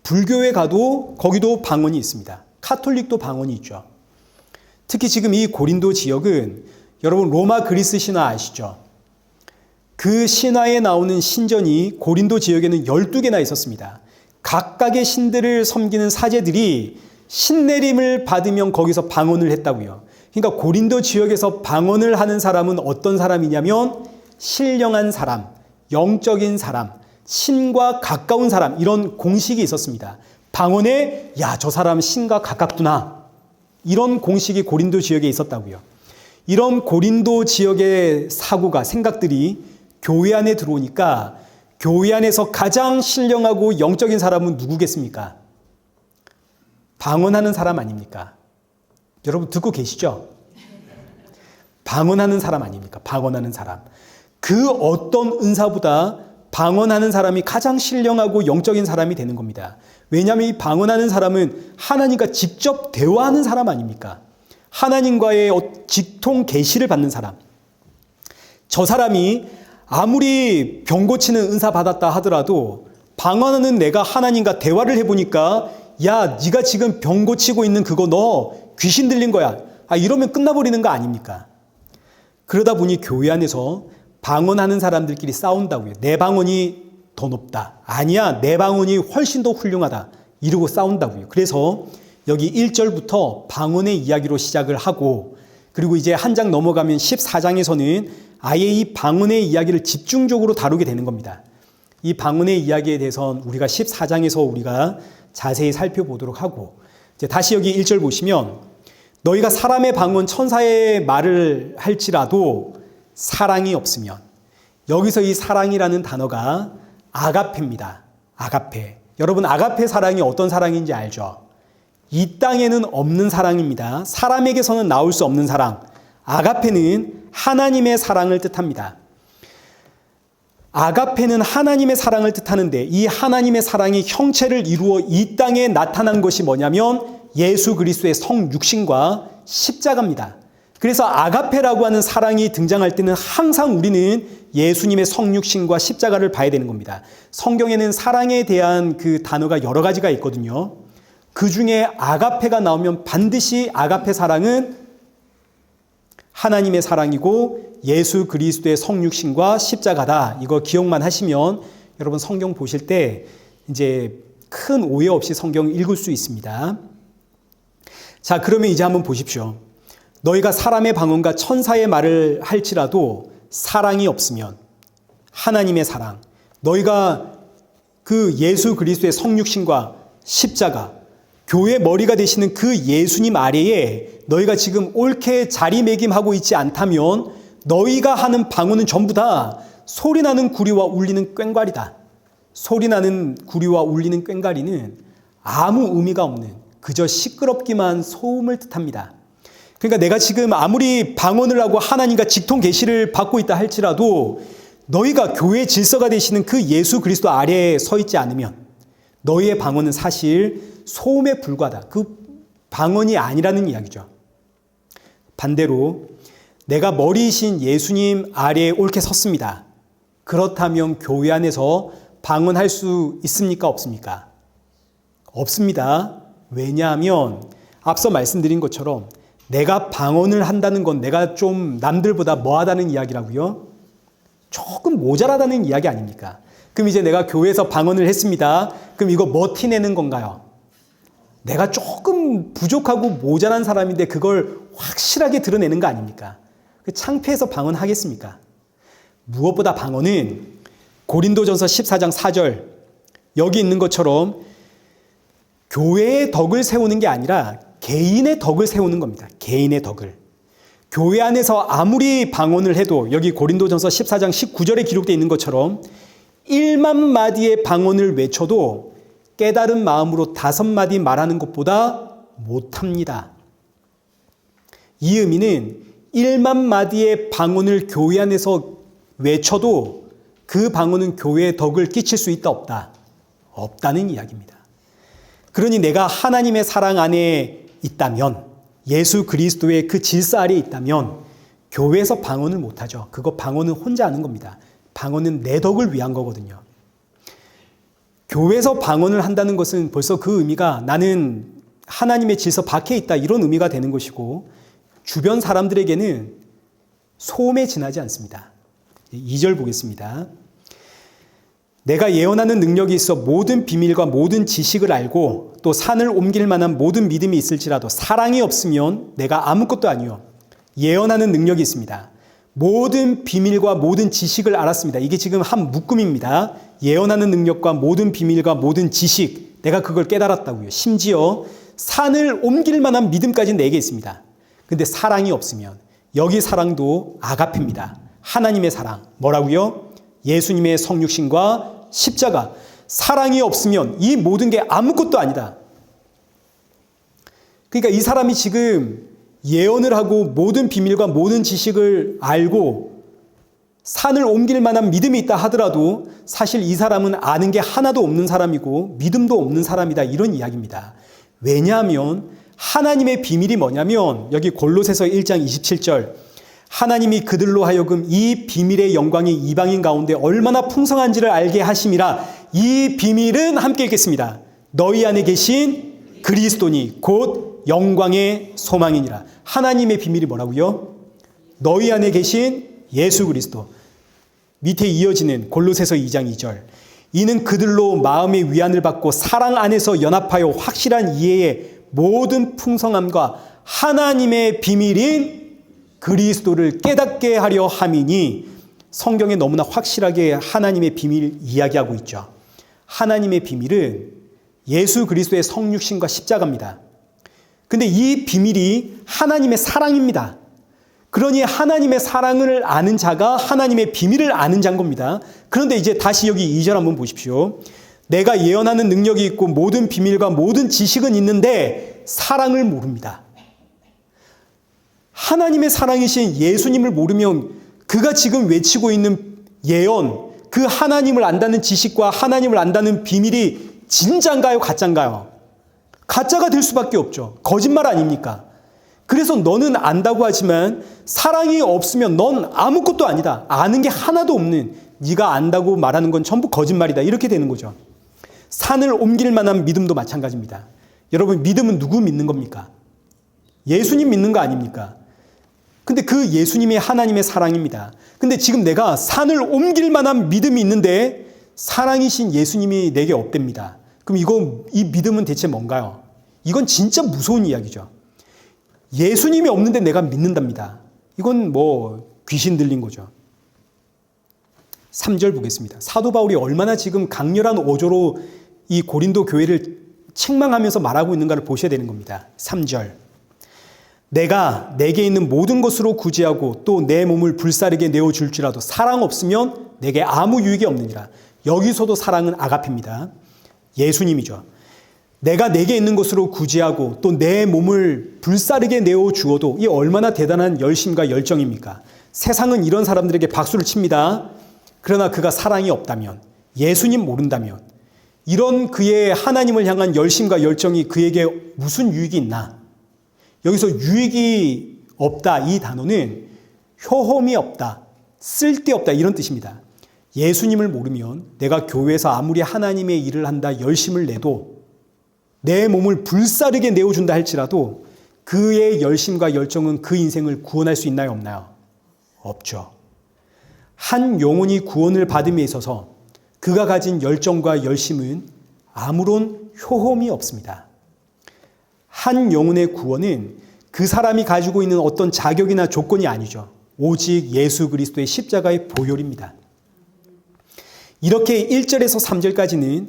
불교에 가도 거기도 방언이 있습니다. 카톨릭도 방언이 있죠. 특히 지금 이 고린도 지역은 여러분 로마 그리스 신화 아시죠? 그 신화에 나오는 신전이 고린도 지역에는 12개나 있었습니다. 각각의 신들을 섬기는 사제들이 신내림을 받으면 거기서 방언을 했다고요. 그러니까 고린도 지역에서 방언을 하는 사람은 어떤 사람이냐면 신령한 사람, 영적인 사람, 신과 가까운 사람, 이런 공식이 있었습니다. 방언에 야, 저 사람 신과 가깝구나, 이런 공식이 고린도 지역에 있었다고요. 이런 고린도 지역의 사고가, 생각들이 교회 안에 들어오니까 교회 안에서 가장 신령하고 영적인 사람은 누구겠습니까? 방언하는 사람 아닙니까? 여러분 듣고 계시죠? 방언하는 사람 아닙니까? 방언하는 사람. 그 어떤 은사보다 방언하는 사람이 가장 신령하고 영적인 사람이 되는 겁니다. 왜냐하면 이 방언하는 사람은 하나님과 직접 대화하는 사람 아닙니까? 하나님과의 직통 계시를 받는 사람. 저 사람이 아무리 병 고치는 은사 받았다 하더라도 방언하는 내가 하나님과 대화를 해보니까 야, 네가 지금 병 고치고 있는 그거 너 귀신 들린 거야. 이러면 끝나버리는 거 아닙니까? 그러다 보니 교회 안에서 방언하는 사람들끼리 싸운다고요. 내 방언이 더 높다. 아니야, 내 방언이 훨씬 더 훌륭하다. 이러고 싸운다고요. 그래서 여기 1절부터 방언의 이야기로 시작을 하고, 그리고 이제 한 장 넘어가면 14장에서는 아예 이 방언의 이야기를 집중적으로 다루게 되는 겁니다. 이 방언의 이야기에 대해서는 우리가 14장에서 우리가 자세히 살펴보도록 하고, 이제 다시 여기 1절 보시면 너희가 사람의 방언 천사의 말을 할지라도 사랑이 없으면, 여기서 이 사랑이라는 단어가 아가페입니다. 아가페. 여러분 아가페 사랑이 어떤 사랑인지 알죠? 이 땅에는 없는 사랑입니다. 사람에게서는 나올 수 없는 사랑. 아가페는 하나님의 사랑을 뜻합니다. 아가페는 하나님의 사랑을 뜻하는데 이 하나님의 사랑이 형체를 이루어 이 땅에 나타난 것이 뭐냐면 예수 그리스도의 성육신과 십자가입니다. 그래서 아가페라고 하는 사랑이 등장할 때는 항상 우리는 예수님의 성육신과 십자가를 봐야 되는 겁니다. 성경에는 사랑에 대한 그 단어가 여러 가지가 있거든요. 그 중에 아가페가 나오면 반드시 아가페 사랑은 하나님의 사랑이고 예수 그리스도의 성육신과 십자가다. 이거 기억만 하시면 여러분 성경 보실 때 이제 큰 오해 없이 성경 읽을 수 있습니다. 자, 그러면 이제 한번 보십시오. 너희가 사람의 방언과 천사의 말을 할지라도 사랑이 없으면, 하나님의 사랑, 너희가 그 예수 그리스도의 성육신과 십자가, 교회 머리가 되시는 그 예수님 아래에 너희가 지금 옳게 자리매김하고 있지 않다면 너희가 하는 방언은 전부 다 소리나는 구리와 울리는 꽹과리다. 소리나는 구리와 울리는 꽹과리는 아무 의미가 없는, 그저 시끄럽기만 소음을 뜻합니다. 그러니까 내가 지금 아무리 방언을 하고 하나님과 직통 계시를 받고 있다 할지라도 너희가 교회의 질서가 되시는 그 예수 그리스도 아래에 서 있지 않으면 너희의 방언은 사실 소음에 불과하다. 그 방언이 아니라는 이야기죠. 반대로 내가 머리이신 예수님 아래에 옳게 섰습니다. 그렇다면 교회 안에서 방언할 수 있습니까? 없습니까? 없습니다. 왜냐하면 앞서 말씀드린 것처럼 내가 방언을 한다는 건 내가 좀 남들보다 뭐하다는 이야기라고요? 조금 모자라다는 이야기 아닙니까? 그럼 이제 내가 교회에서 방언을 했습니다. 그럼 이거 뭐 티내는 건가요? 내가 조금 부족하고 모자란 사람인데 그걸 확실하게 드러내는 거 아닙니까? 창피해서 방언하겠습니까? 무엇보다 방언은 고린도전서 14장 4절 여기 있는 것처럼 교회의 덕을 세우는 게 아니라 개인의 덕을 세우는 겁니다. 개인의 덕을. 교회 안에서 아무리 방언을 해도 여기 고린도전서 14장 19절에 기록되어 있는 것처럼 1만 마디의 방언을 외쳐도 깨달은 마음으로 5마디 말하는 것보다 못합니다. 이 의미는 1만 마디의 방언을 교회 안에서 외쳐도 그 방언은 교회에 덕을 끼칠 수 있다 없다? 없다는 이야기입니다. 그러니 내가 하나님의 사랑 안에 있다면, 예수 그리스도의 그 질서 아래에 있다면 교회에서 방언을 못하죠. 그거 방언은 혼자 하는 겁니다. 방언은 내 덕을 위한 거거든요. 교회에서 방언을 한다는 것은 벌써 그 의미가 나는 하나님의 질서 밖에 있다 이런 의미가 되는 것이고 주변 사람들에게는 소음에 지나지 않습니다. 2절 보겠습니다. 내가 예언하는 능력이 있어 모든 비밀과 모든 지식을 알고 또 산을 옮길 만한 모든 믿음이 있을지라도 사랑이 없으면 내가 아무것도 아니요. 예언하는 능력이 있습니다. 모든 비밀과 모든 지식을 알았습니다. 이게 지금 한 묶음입니다. 예언하는 능력과 모든 비밀과 모든 지식, 내가 그걸 깨달았다고요. 심지어 산을 옮길 만한 믿음까지 내게 있습니다. 근데 사랑이 없으면, 여기 사랑도 아가페입니다. 하나님의 사랑. 뭐라고요? 예수님의 성육신과 십자가. 사랑이 없으면 이 모든 게 아무것도 아니다. 그러니까 이 사람이 지금 예언을 하고 모든 비밀과 모든 지식을 알고 산을 옮길 만한 믿음이 있다 하더라도 사실 이 사람은 아는 게 하나도 없는 사람이고 믿음도 없는 사람이다 이런 이야기입니다. 왜냐하면 하나님의 비밀이 뭐냐면 여기 골로새서 1장 27절 하나님이 그들로 하여금 이 비밀의 영광이 이방인 가운데 얼마나 풍성한지를 알게 하심이라. 이 비밀은 함께 읽겠습니다. 너희 안에 계신 그리스도니 곧 영광의 소망이니라. 하나님의 비밀이 뭐라고요? 너희 안에 계신 예수 그리스도. 밑에 이어지는 골로새서 2장 2절 이는 그들로 마음의 위안을 받고 사랑 안에서 연합하여 확실한 이해의 모든 풍성함과 하나님의 비밀인 그리스도를 깨닫게 하려 함이니. 성경에 너무나 확실하게 하나님의 비밀 이야기하고 있죠. 하나님의 비밀은 예수 그리스도의 성육신과 십자가입니다. 근데 이 비밀이 하나님의 사랑입니다. 그러니 하나님의 사랑을 아는 자가 하나님의 비밀을 아는 자인 겁니다. 그런데 이제 다시 여기 2절 한번 보십시오. 내가 예언하는 능력이 있고 모든 비밀과 모든 지식은 있는데 사랑을 모릅니다. 하나님의 사랑이신 예수님을 모르면 그가 지금 외치고 있는 예언, 그 하나님을 안다는 지식과 하나님을 안다는 비밀이 진짜인가요? 가짜인가요? 가짜가 될 수밖에 없죠. 거짓말 아닙니까? 그래서 너는 안다고 하지만 사랑이 없으면 넌 아무것도 아니다. 아는 게 하나도 없는 네가 안다고 말하는 건 전부 거짓말이다. 이렇게 되는 거죠. 산을 옮길 만한 믿음도 마찬가지입니다. 여러분 믿음은 누구 믿는 겁니까? 예수님 믿는 거 아닙니까? 근데 그 예수님이 하나님의 사랑입니다. 근데 지금 내가 산을 옮길 만한 믿음이 있는데 사랑이신 예수님이 내게 없답니다. 그럼 이 믿음은 대체 뭔가요? 이건 진짜 무서운 이야기죠. 예수님이 없는데 내가 믿는답니다. 이건 귀신 들린 거죠. 3절 보겠습니다. 사도 바울이 얼마나 지금 강렬한 어조로 이 고린도 교회를 책망하면서 말하고 있는가를 보셔야 되는 겁니다. 3절. 내가 내게 있는 모든 것으로 구제하고 또 내 몸을 불사르게 내어줄지라도 사랑 없으면 내게 아무 유익이 없느니라. 여기서도 사랑은 아가페입니다. 예수님이죠. 내가 내게 있는 것으로 구제하고 또 내 몸을 불사르게 내어주어도 이 얼마나 대단한 열심과 열정입니까? 세상은 이런 사람들에게 박수를 칩니다. 그러나 그가 사랑이 없다면, 예수님 모른다면 이런 그의 하나님을 향한 열심과 열정이 그에게 무슨 유익이 있나? 여기서 유익이 없다 이 단어는 효험이 없다, 쓸데없다 이런 뜻입니다. 예수님을 모르면 내가 교회에서 아무리 하나님의 일을 한다 열심을 내도 내 몸을 불사르게 내어준다 할지라도 그의 열심과 열정은 그 인생을 구원할 수 있나요 없나요? 없죠. 한 영혼이 구원을 받음에 있어서 그가 가진 열정과 열심은 아무런 효험이 없습니다. 한 영혼의 구원은 그 사람이 가지고 있는 어떤 자격이나 조건이 아니죠. 오직 예수 그리스도의 십자가의 보혈입니다. 이렇게 1절에서 3절까지는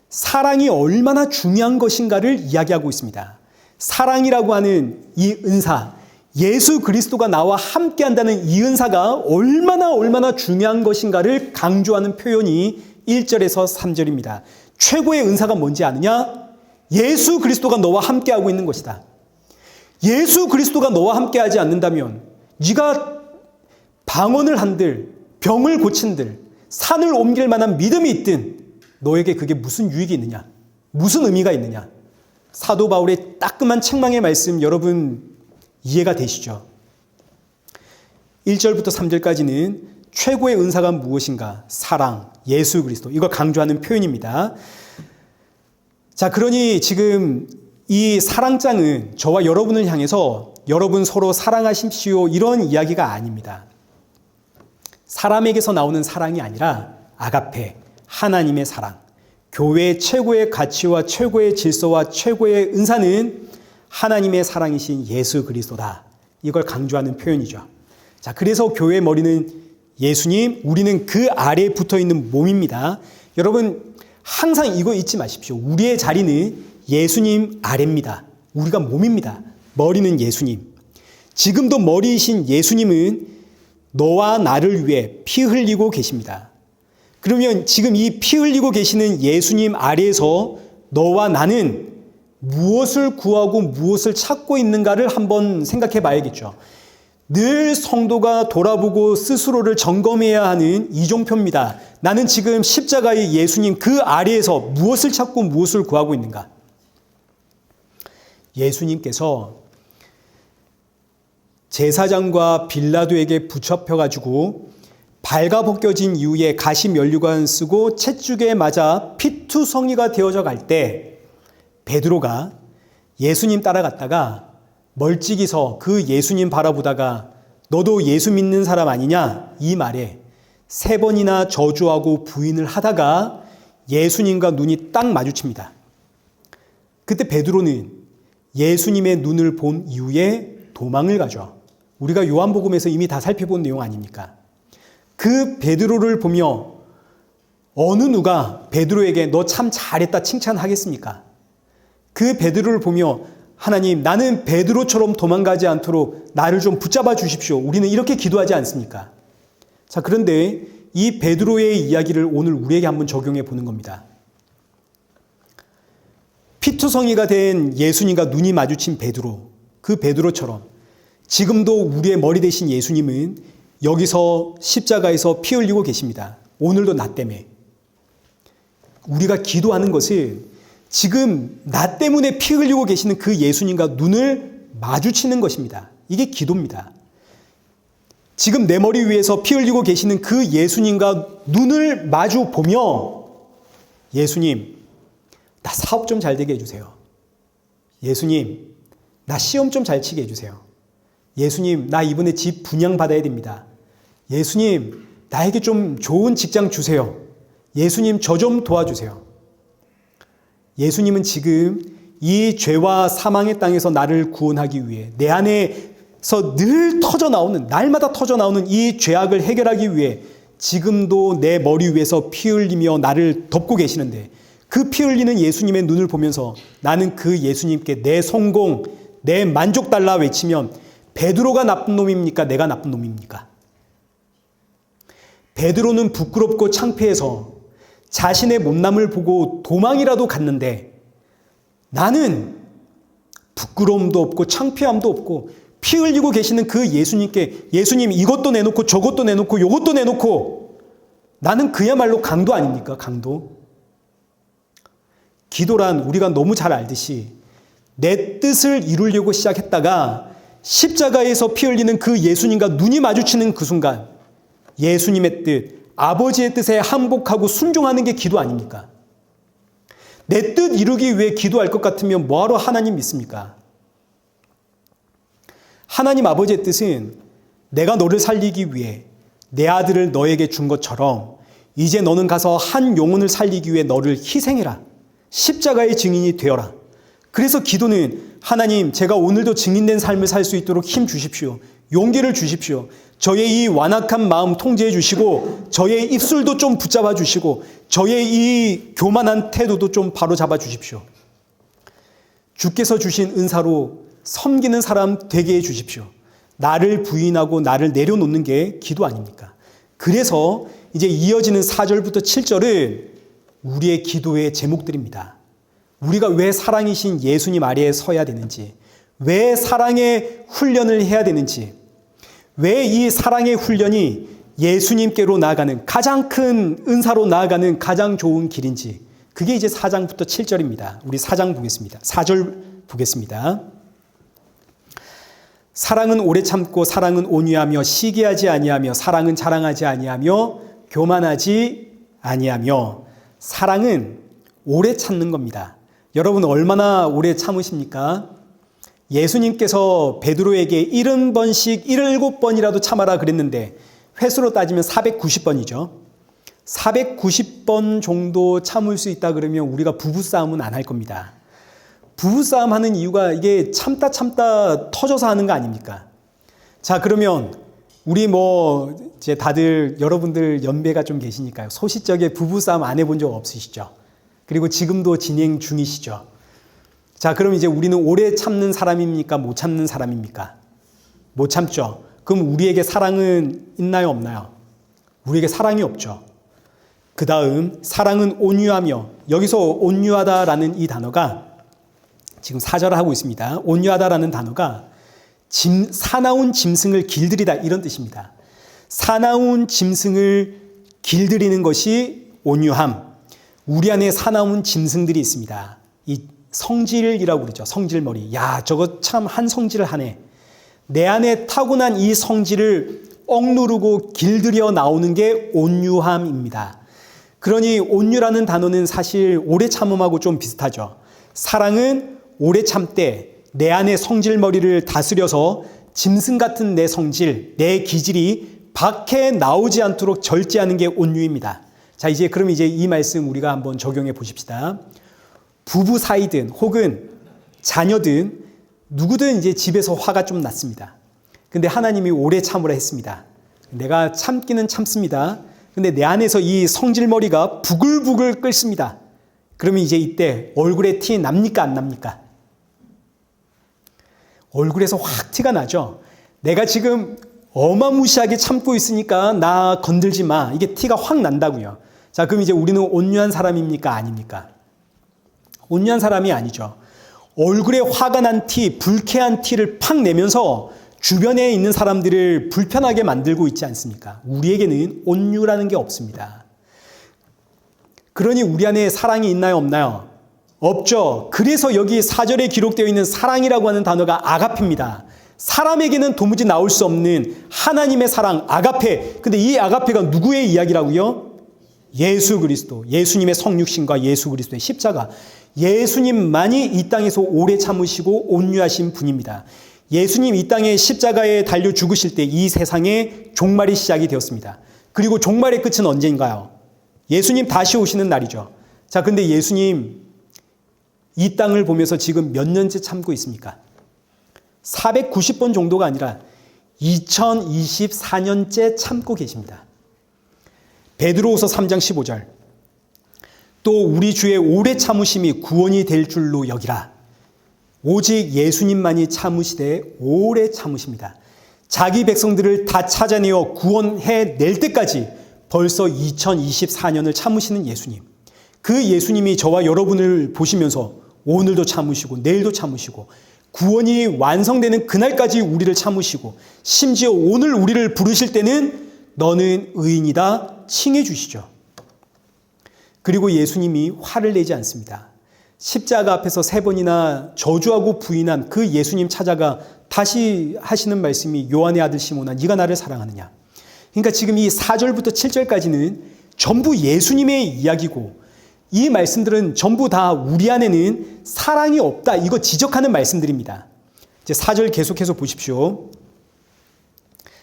사랑이 얼마나 중요한 것인가를 이야기하고 있습니다. 사랑이라고 하는 이 은사, 예수 그리스도가 나와 함께한다는 이 은사가 얼마나 중요한 것인가를 강조하는 표현이 1절에서 3절입니다. 최고의 은사가 뭔지 아느냐? 예수 그리스도가 너와 함께하고 있는 것이다. 예수 그리스도가 너와 함께하지 않는다면 네가 방언을 한들, 병을 고친들, 산을 옮길 만한 믿음이 있든 너에게 그게 무슨 유익이 있느냐? 무슨 의미가 있느냐? 사도 바울의 따끔한 책망의 말씀 여러분 이해가 되시죠? 1절부터 3절까지는 최고의 은사가 무엇인가? 사랑, 예수 그리스도 이걸 강조하는 표현입니다. 자, 그러니 지금 이 사랑장은 저와 여러분을 향해서 여러분 서로 사랑하십시오 이런 이야기가 아닙니다. 사람에게서 나오는 사랑이 아니라 아가페, 하나님의 사랑, 교회의 최고의 가치와 최고의 질서와 최고의 은사는 하나님의 사랑이신 예수 그리스도다. 이걸 강조하는 표현이죠. 자, 그래서 교회의 머리는 예수님, 우리는 그 아래에 붙어있는 몸입니다. 여러분 항상 이거 잊지 마십시오. 우리의 자리는 예수님 아래입니다. 우리가 몸입니다. 머리는 예수님. 지금도 머리이신 예수님은 너와 나를 위해 피 흘리고 계십니다. 그러면 지금 이 피 흘리고 계시는 예수님 아래에서 너와 나는 무엇을 구하고 무엇을 찾고 있는가를 한번 생각해 봐야겠죠. 늘 성도가 돌아보고 스스로를 점검해야 하는 이종표입니다. 나는 지금 십자가의 예수님 그 아래에서 무엇을 찾고 무엇을 구하고 있는가? 예수님께서 제사장과 빌라도에게 붙잡혀가지고 발가벗겨진 이후에 가시면류관 쓰고 채찍에 맞아 피투성이가 되어져 갈 때 베드로가 예수님 따라갔다가 멀찍이서 그 예수님 바라보다가 너도 예수 믿는 사람 아니냐? 이 말에 3번이나 저주하고 부인을 하다가 예수님과 눈이 딱 마주칩니다. 그때 베드로는 예수님의 눈을 본 이후에 도망을 가죠. 우리가 요한복음에서 이미 다 살펴본 내용 아닙니까? 그 베드로를 보며 어느 누가 베드로에게 너 참 잘했다 칭찬하겠습니까? 그 베드로를 보며 하나님 나는 베드로처럼 도망가지 않도록 나를 좀 붙잡아 주십시오. 우리는 이렇게 기도하지 않습니까? 자, 그런데 이 베드로의 이야기를 오늘 우리에게 한번 적용해 보는 겁니다. 피투성이가 된 예수님과 눈이 마주친 베드로, 그 베드로처럼 지금도 우리의 머리 되신 예수님은 여기서 십자가에서 피 흘리고 계십니다. 오늘도 나 때문에. 우리가 기도하는 것은 지금 나 때문에 피 흘리고 계시는 그 예수님과 눈을 마주치는 것입니다. 이게 기도입니다. 지금 내 머리 위에서 피 흘리고 계시는 그 예수님과 눈을 마주 보며 예수님, 나 사업 좀 잘 되게 해주세요. 예수님, 나 시험 좀 잘 치게 해주세요. 예수님, 나 이번에 집 분양받아야 됩니다. 예수님, 나에게 좀 좋은 직장 주세요. 예수님, 저 좀 도와주세요. 예수님은 지금 이 죄와 사망의 땅에서 나를 구원하기 위해 내 안에서 늘 터져나오는, 날마다 터져나오는 이 죄악을 해결하기 위해 지금도 내 머리 위에서 피 흘리며 나를 덮고 계시는데, 그 피 흘리는 예수님의 눈을 보면서 나는 그 예수님께 내 성공, 내 만족 달라 외치면 베드로가 나쁜 놈입니까? 내가 나쁜 놈입니까? 베드로는 부끄럽고 창피해서 자신의 못남을 보고 도망이라도 갔는데, 나는 부끄러움도 없고 창피함도 없고 피 흘리고 계시는 그 예수님께 예수님 이것도 내놓고 저것도 내놓고 요것도 내놓고, 나는 그야말로 강도 아닙니까? 강도. 기도란 우리가 너무 잘 알듯이 내 뜻을 이루려고 시작했다가 십자가에서 피 흘리는 그 예수님과 눈이 마주치는 그 순간 예수님의 뜻, 아버지의 뜻에 항복하고 순종하는 게 기도 아닙니까? 내 뜻 이루기 위해 기도할 것 같으면 뭐하러 하나님 믿습니까? 하나님 아버지의 뜻은 내가 너를 살리기 위해 내 아들을 너에게 준 것처럼 이제 너는 가서 한 영혼을 살리기 위해 너를 희생해라. 십자가의 증인이 되어라. 그래서 기도는 하나님, 제가 오늘도 증인된 삶을 살 수 있도록 힘 주십시오. 용기를 주십시오. 저의 이 완악한 마음 통제해 주시고 저의 입술도 좀 붙잡아 주시고 저의 이 교만한 태도도 좀 바로잡아 주십시오. 주께서 주신 은사로 섬기는 사람 되게 해 주십시오. 나를 부인하고 나를 내려놓는 게 기도 아닙니까? 그래서 이제 이어지는 4절부터 7절은 우리의 기도의 제목들입니다. 우리가 왜 사랑이신 예수님 아래에 서야 되는지, 왜 사랑의 훈련을 해야 되는지, 왜 이 사랑의 훈련이 예수님께로 나아가는 가장 큰 은사로 나아가는 가장 좋은 길인지, 그게 이제 4장부터 7절입니다. 우리 4장 보겠습니다. 4절 보겠습니다. 사랑은 오래 참고 사랑은 온유하며 시기하지 아니하며 사랑은 자랑하지 아니하며 교만하지 아니하며. 사랑은 오래 참는 겁니다. 여러분 얼마나 오래 참으십니까? 예수님께서 베드로에게 70번씩 77번이라도 참아라 그랬는데 횟수로 따지면 490번이죠. 490번 정도 참을 수 있다 그러면 우리가 부부싸움은 안 할 겁니다. 부부싸움 하는 이유가 이게 참다 터져서 하는 거 아닙니까? 자, 그러면 우리 이제 다들 여러분들 연배가 좀 계시니까요. 소시적에 부부싸움 안 해본 적 없으시죠? 그리고 지금도 진행 중이시죠? 자, 그럼 이제 우리는 오래 참는 사람입니까? 못 참는 사람입니까? 못 참죠. 그럼 우리에게 사랑은 있나요? 없나요? 우리에게 사랑이 없죠. 그 다음 사랑은 온유하며, 여기서 온유하다라는 이 단어가 지금 4절을 하고 있습니다. 온유하다라는 단어가 사나운 짐승을 길들이다 이런 뜻입니다. 사나운 짐승을 길들이는 것이 온유함. 우리 안에 사나운 짐승들이 있습니다. 이 성질이라고 그러죠. 성질머리. 야, 저거 참 한 성질을 하네. 내 안에 타고난 이 성질을 억누르고 길들여 나오는 게 온유함입니다. 그러니 온유라는 단어는 사실 오래 참음하고 좀 비슷하죠. 사랑은 오래 참되 내 안에 성질머리를 다스려서 짐승 같은 내 성질, 내 기질이 밖에 나오지 않도록 절제하는 게 온유입니다. 자, 그럼 이 말씀 우리가 한번 적용해 보십시다. 부부 사이든 혹은 자녀든 누구든 이제 집에서 화가 좀 났습니다. 근데 하나님이 오래 참으라 했습니다. 내가 참기는 참습니다. 근데 내 안에서 이 성질머리가 부글부글 끓습니다. 그러면 이제 이때 얼굴에 티 납니까? 안 납니까? 얼굴에서 확 티가 나죠. 내가 지금 어마무시하게 참고 있으니까 나 건들지 마. 이게 티가 확 난다고요. 자, 그럼 이제 우리는 온유한 사람입니까? 아닙니까? 온유한 사람이 아니죠. 얼굴에 화가 난 티, 불쾌한 티를 팍 내면서 주변에 있는 사람들을 불편하게 만들고 있지 않습니까? 우리에게는 온유라는 게 없습니다. 그러니 우리 안에 사랑이 있나요? 없나요? 없죠. 그래서 여기 4절에 기록되어 있는 사랑이라고 하는 단어가 아가페입니다. 사람에게는 도무지 나올 수 없는 하나님의 사랑, 아가페. 근데 이 아가페가 누구의 이야기라고요? 예수 그리스도, 예수님의 성육신과 예수 그리스도의 십자가. 예수님만이 이 땅에서 오래 참으시고 온유하신 분입니다. 예수님 이 땅에 십자가에 달려 죽으실 때 이 세상의 종말이 시작이 되었습니다. 그리고 종말의 끝은 언제인가요? 예수님 다시 오시는 날이죠. 자, 근데 예수님 이 땅을 보면서 지금 몇 년째 참고 있습니까? 490번 정도가 아니라 2024년째 참고 계십니다. 베드로후서 3장 15절. 또 우리 주의 오래 참으심이 구원이 될 줄로 여기라. 오직 예수님만이 참으시되 오래 참으십니다. 자기 백성들을 다 찾아내어 구원해낼 때까지 벌써 2024년을 참으시는 예수님. 그 예수님이 저와 여러분을 보시면서 오늘도 참으시고 내일도 참으시고 구원이 완성되는 그날까지 우리를 참으시고 심지어 오늘 우리를 부르실 때는 너는 의인이다 칭해 주시죠. 그리고 예수님이 화를 내지 않습니다. 십자가 앞에서 3번이나 저주하고 부인한 그 예수님 찾아가 다시 하시는 말씀이 요한의 아들 시몬아 네가 나를 사랑하느냐. 그러니까 지금 이 4절부터 7절까지는 전부 예수님의 이야기고 이 말씀들은 전부 다 우리 안에는 사랑이 없다 이거 지적하는 말씀들입니다. 이제 4절 계속해서 보십시오.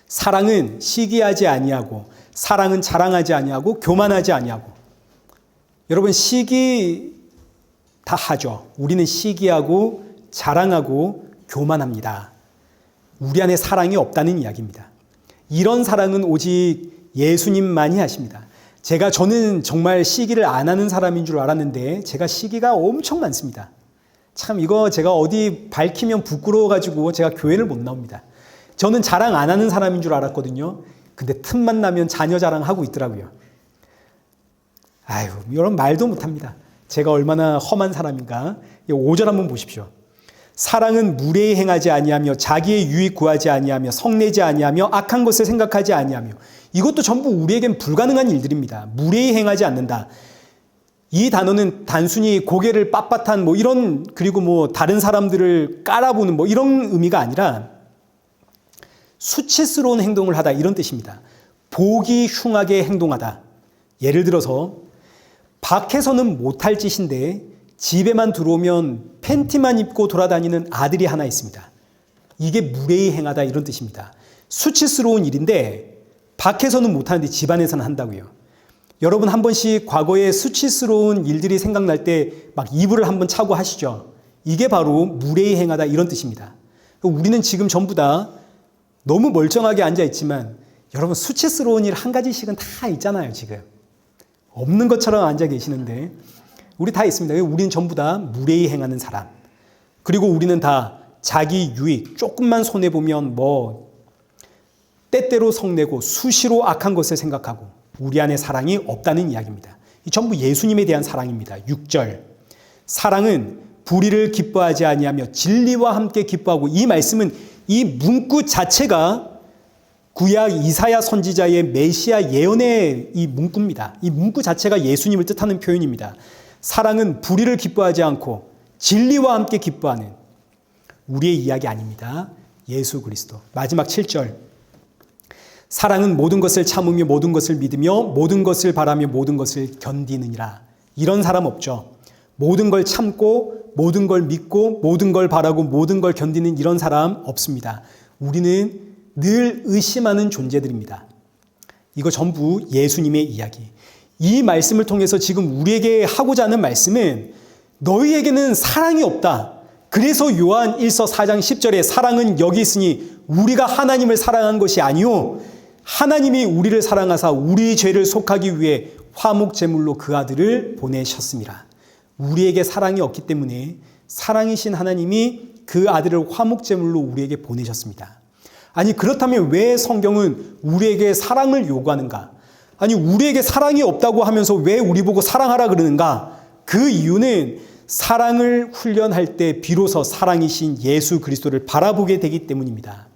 사랑은 시기하지 아니하고 사랑은 자랑하지 아니하고 교만하지 아니하고. 여러분 시기 다 하죠. 우리는 시기하고 자랑하고 교만합니다. 우리 안에 사랑이 없다는 이야기입니다. 이런 사랑은 오직 예수님만이 하십니다. 저는 정말 시기를 안 하는 사람인 줄 알았는데 제가 시기가 엄청 많습니다. 참 이거 제가 어디 밝히면 부끄러워가지고 제가 교회를 못 나옵니다. 저는 자랑 안 하는 사람인 줄 알았거든요. 근데 틈만 나면 자녀 자랑하고 있더라고요. 아유, 이런 말도 못합니다. 제가 얼마나 험한 사람인가. 5절 한번 보십시오. 사랑은 무례히 행하지 아니하며 자기의 유익 구하지 아니하며 성내지 아니하며 악한 것을 생각하지 아니하며. 이것도 전부 우리에겐 불가능한 일들입니다. 무례히 행하지 않는다. 이 단어는 단순히 고개를 빳빳한 이런 그리고 다른 사람들을 깔아보는 이런 의미가 아니라 수치스러운 행동을 하다 이런 뜻입니다. 보기 흉하게 행동하다. 예를 들어서 밖에서는 못할 짓인데 집에만 들어오면 팬티만 입고 돌아다니는 아들이 하나 있습니다. 이게 무례히 행하다 이런 뜻입니다. 수치스러운 일인데 밖에서는 못하는데 집안에서는 한다고요. 여러분 한 번씩 과거에 수치스러운 일들이 생각날 때 막 이불을 한번 차고 하시죠. 이게 바로 무례히 행하다 이런 뜻입니다. 우리는 지금 전부 다 너무 멀쩡하게 앉아있지만 여러분 수치스러운 일 한 가지씩은 다 있잖아요. 지금 없는 것처럼 앉아 계시는데 우리 다 있습니다. 우리는 전부 다 무례히 행하는 사람. 그리고 우리는 다 자기 유익 조금만 손해보면 때때로 성내고 수시로 악한 것을 생각하고 우리 안에 사랑이 없다는 이야기입니다. 이 전부 예수님에 대한 사랑입니다. 6절 사랑은 불의를 기뻐하지 아니하며 진리와 함께 기뻐하고. 이 말씀은 이 문구 자체가 구약 이사야 선지자의 메시아 예언의 이 문구입니다. 이 문구 자체가 예수님을 뜻하는 표현입니다. 사랑은 불의를 기뻐하지 않고 진리와 함께 기뻐하는 우리의 이야기 아닙니다. 예수 그리스도. 마지막 7절 사랑은 모든 것을 참으며 모든 것을 믿으며 모든 것을 바라며 모든 것을 견디느니라. 이런 사람 없죠. 모든 걸 참고 모든 걸 믿고 모든 걸 바라고 모든 걸 견디는 이런 사람 없습니다. 우리는 늘 의심하는 존재들입니다. 이거 전부 예수님의 이야기. 이 말씀을 통해서 지금 우리에게 하고자 하는 말씀은 너희에게는 사랑이 없다. 그래서 요한 1서 4장 10절에 사랑은 여기 있으니 우리가 하나님을 사랑한 것이 아니요 하나님이 우리를 사랑하사 우리 죄를 속하기 위해 화목제물로 그 아들을 보내셨습니다. 우리에게 사랑이 없기 때문에 사랑이신 하나님이 그 아들을 화목제물로 우리에게 보내셨습니다. 아니 그렇다면 왜 성경은 우리에게 사랑을 요구하는가? 아니 우리에게 사랑이 없다고 하면서 왜 우리 보고 사랑하라 그러는가? 그 이유는 사랑을 훈련할 때 비로소 사랑이신 예수 그리스도를 바라보게 되기 때문입니다.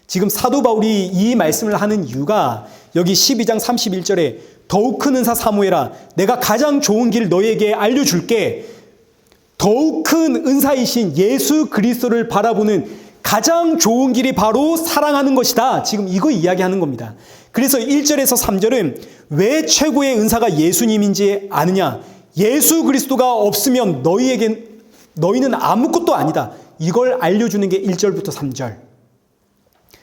지금 사도 바울이 이 말씀을 하는 이유가 여기 12장 31절에 더욱 큰 은사 사무엘아 내가 가장 좋은 길 너에게 알려줄게. 더욱 큰 은사이신 예수 그리스도를 바라보는 가장 좋은 길이 바로 사랑하는 것이다. 지금 이거 이야기하는 겁니다. 그래서 1절에서 3절은 왜 최고의 은사가 예수님인지 아느냐? 예수 그리스도가 없으면 너희는 아무것도 아니다. 이걸 알려주는 게 1절부터 3절.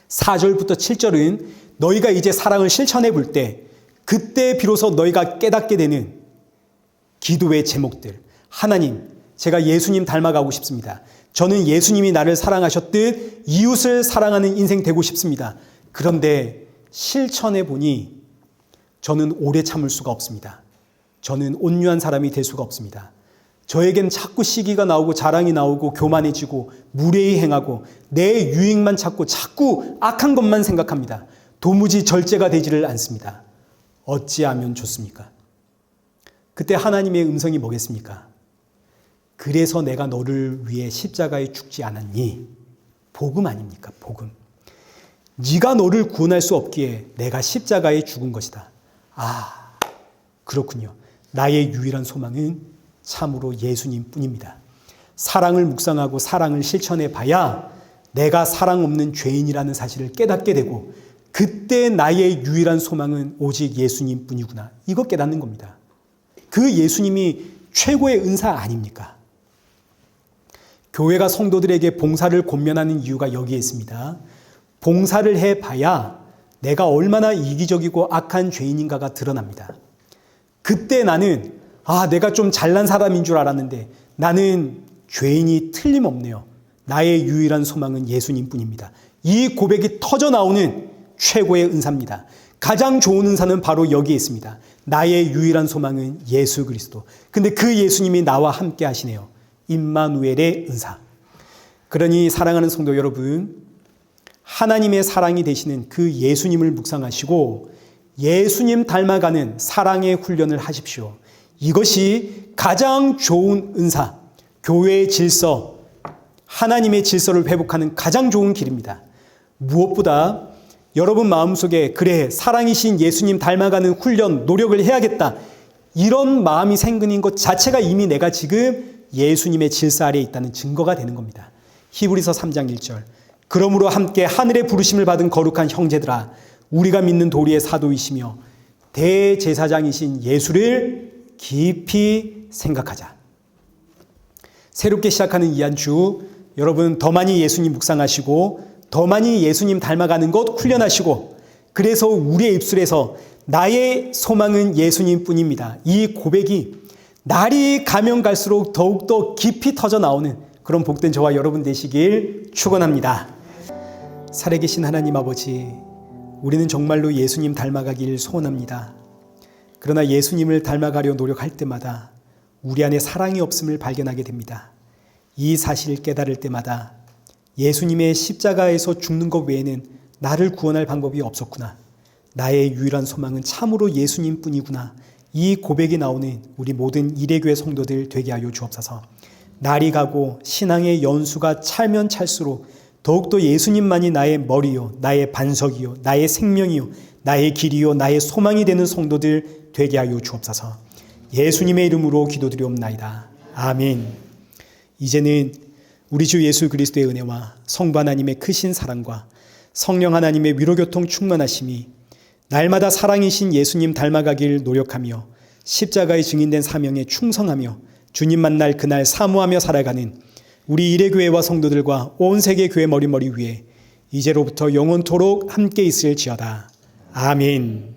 4절부터 7절은 너희가 이제 사랑을 실천해 볼 때 그때 비로소 너희가 깨닫게 되는 기도의 제목들. 하나님, 제가 예수님 닮아가고 싶습니다. 저는 예수님이 나를 사랑하셨듯 이웃을 사랑하는 인생 되고 싶습니다. 그런데 실천해 보니 저는 오래 참을 수가 없습니다. 저는 온유한 사람이 될 수가 없습니다. 저에겐 자꾸 시기가 나오고 자랑이 나오고 교만해지고 무례히 행하고 내 유익만 찾고 자꾸 악한 것만 생각합니다. 도무지 절제가 되지를 않습니다. 어찌하면 좋습니까? 그때 하나님의 음성이 뭐겠습니까? 그래서 내가 너를 위해 십자가에 죽지 않았니? 복음 아닙니까? 복음. 네가 너를 구원할 수 없기에 내가 십자가에 죽은 것이다. 아, 그렇군요. 나의 유일한 소망은 참으로 예수님 뿐입니다. 사랑을 묵상하고 사랑을 실천해 봐야 내가 사랑 없는 죄인이라는 사실을 깨닫게 되고 그때 나의 유일한 소망은 오직 예수님 뿐이구나. 이거 깨닫는 겁니다. 그 예수님이 최고의 은사 아닙니까? 교회가 성도들에게 봉사를 권면하는 이유가 여기에 있습니다. 봉사를 해봐야 내가 얼마나 이기적이고 악한 죄인인가가 드러납니다. 그때 나는 내가 좀 잘난 사람인 줄 알았는데 나는 죄인이 틀림없네요. 나의 유일한 소망은 예수님 뿐입니다. 이 고백이 터져 나오는 최고의 은사입니다. 가장 좋은 은사는 바로 여기에 있습니다. 나의 유일한 소망은 예수 그리스도. 근데 그 예수님이 나와 함께 하시네요. 임마누엘의 은사. 그러니 사랑하는 성도 여러분, 하나님의 사랑이 되시는 그 예수님을 묵상하시고 예수님 닮아가는 사랑의 훈련을 하십시오. 이것이 가장 좋은 은사, 교회의 질서, 하나님의 질서를 회복하는 가장 좋은 길입니다. 무엇보다 여러분 마음속에 그래 사랑이신 예수님 닮아가는 훈련, 노력을 해야겠다. 이런 마음이 생기는 것 자체가 이미 내가 지금 예수님의 질서 아래에 있다는 증거가 되는 겁니다. 히브리서 3장 1절. 그러므로 함께 하늘의 부르심을 받은 거룩한 형제들아, 우리가 믿는 도리의 사도이시며 대제사장이신 예수를 깊이 생각하자. 새롭게 시작하는 이 한 주 여러분 더 많이 예수님 묵상하시고 더 많이 예수님 닮아가는 것 훈련하시고 그래서 우리의 입술에서 나의 소망은 예수님 뿐입니다. 이 고백이 날이 가면 갈수록 더욱더 깊이 터져 나오는 그런 복된 저와 여러분 되시길 축원합니다. 살아계신 하나님 아버지, 우리는 정말로 예수님 닮아가길 소원합니다. 그러나 예수님을 닮아가려 노력할 때마다 우리 안에 사랑이 없음을 발견하게 됩니다. 이 사실을 깨달을 때마다 예수님의 십자가에서 죽는 것 외에는 나를 구원할 방법이 없었구나. 나의 유일한 소망은 참으로 예수님 뿐이구나. 이 고백이 나오는 우리 모든 이레교회 성도들 되게 하여 주옵소서. 날이 가고 신앙의 연수가 찰면 찰수록 더욱더 예수님만이 나의 머리요, 나의 반석이요, 나의 생명이요, 나의 길이요, 나의 소망이 되는 성도들 되게 하여 주옵소서. 예수님의 이름으로 기도드리옵나이다. 아멘. 이제는 우리 주 예수 그리스도의 은혜와 성부 하나님의 크신 사랑과 성령 하나님의 위로교통 충만하심이 날마다 사랑이신 예수님 닮아가길 노력하며 십자가에 증인된 사명에 충성하며 주님 만날 그날 사모하며 살아가는 우리 이레교회와 성도들과 온 세계 교회 머리머리 위에 이제로부터 영원토록 함께 있을지어다. 아멘.